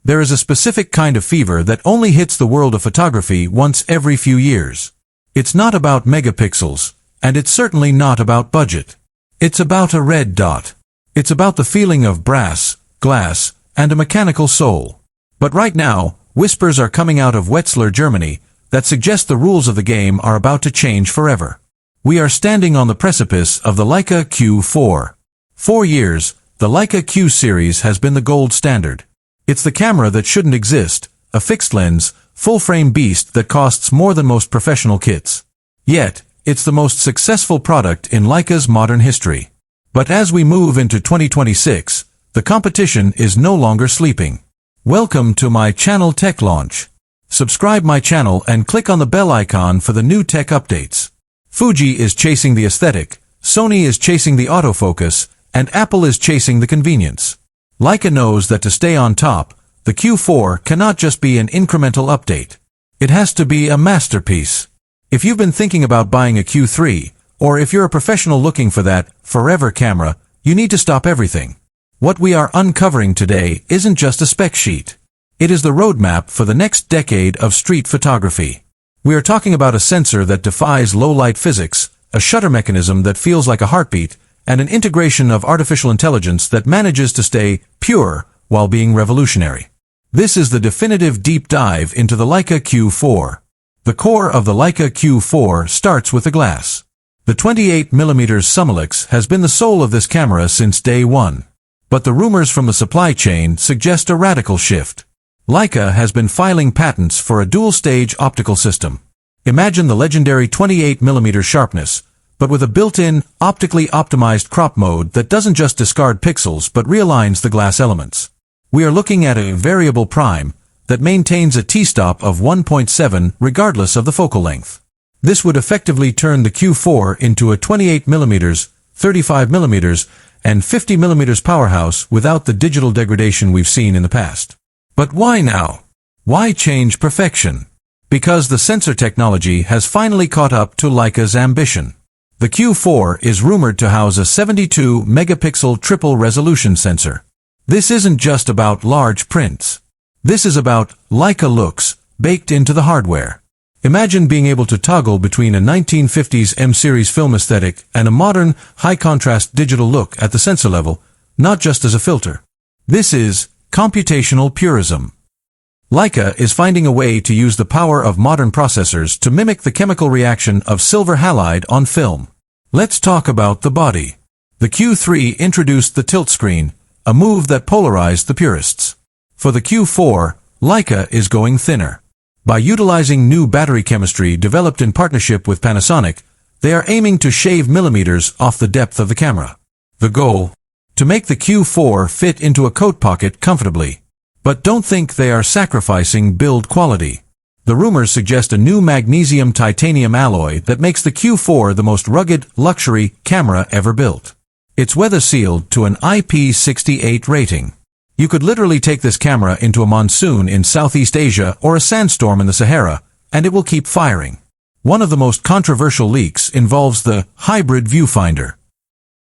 There is a specific kind of fever that only hits the world of photography once every few years. It's not about megapixels, and it's certainly not about budget. It's about a red dot. It's about the feeling of brass, glass, and a mechanical soul. But right now, whispers are coming out of Wetzlar, Germany, that suggest the rules of the game are about to change forever. We are standing on the precipice of the Leica Q4. For years, the Leica Q series has been the gold standard. It's the camera that shouldn't exist, a fixed-lens, full-frame beast that costs more than most professional kits. Yet, it's the most successful product in Leica's modern history. But as we move into 2026, the competition is no longer sleeping. Welcome to my channel Tech Launch. Subscribe my channel and click on the bell icon for the new tech updates. Fuji is chasing the aesthetic, Sony is chasing the autofocus, and Apple is chasing the convenience. Leica knows that to stay on top, the Q4 cannot just be an incremental update. It has to be a masterpiece. If you've been thinking about buying a Q3, or if you're a professional looking for that forever camera, you need to stop everything. What we are uncovering today isn't just a spec sheet. It is the roadmap for the next decade of street photography. We are talking about a sensor that defies low-light physics, a shutter mechanism that feels like a heartbeat, and an integration of artificial intelligence that manages to stay pure while being revolutionary. This is the definitive deep dive into the Leica Q4. The core of the Leica Q4 starts with the glass. The 28mm Summilux has been the soul of this camera since day one. But the rumors from the supply chain suggest a radical shift. Leica has been filing patents for a dual-stage optical system. Imagine the legendary 28mm sharpness, but with a built-in, optically optimized crop mode that doesn't just discard pixels but realigns the glass elements. We are looking at a variable prime that maintains a t-stop of 1.7 regardless of the focal length. This would effectively turn the Q4 into a 28mm, 35mm, and 50mm powerhouse without the digital degradation we've seen in the past. But why now? Why change perfection? Because the sensor technology has finally caught up to Leica's ambition. The Q4 is rumored to house a 72-megapixel triple-resolution sensor. This isn't just about large prints. This is about Leica looks baked into the hardware. Imagine being able to toggle between a 1950s M-series film aesthetic and a modern, high-contrast digital look at the sensor level, not just as a filter. This is computational purism. Leica is finding a way to use the power of modern processors to mimic the chemical reaction of silver halide on film. Let's talk about the body. The Q3 introduced the tilt screen, a move that polarized the purists. For the Q4, Leica is going thinner. By utilizing new battery chemistry developed in partnership with Panasonic, they are aiming to shave millimeters off the depth of the camera. The goal? To make the Q4 fit into a coat pocket comfortably. But don't think they are sacrificing build quality. The rumors suggest a new magnesium-titanium alloy that makes the Q4 the most rugged, luxury camera ever built. It's weather-sealed to an IP68 rating. You could literally take this camera into a monsoon in Southeast Asia or a sandstorm in the Sahara, and it will keep firing. One of the most controversial leaks involves the hybrid viewfinder.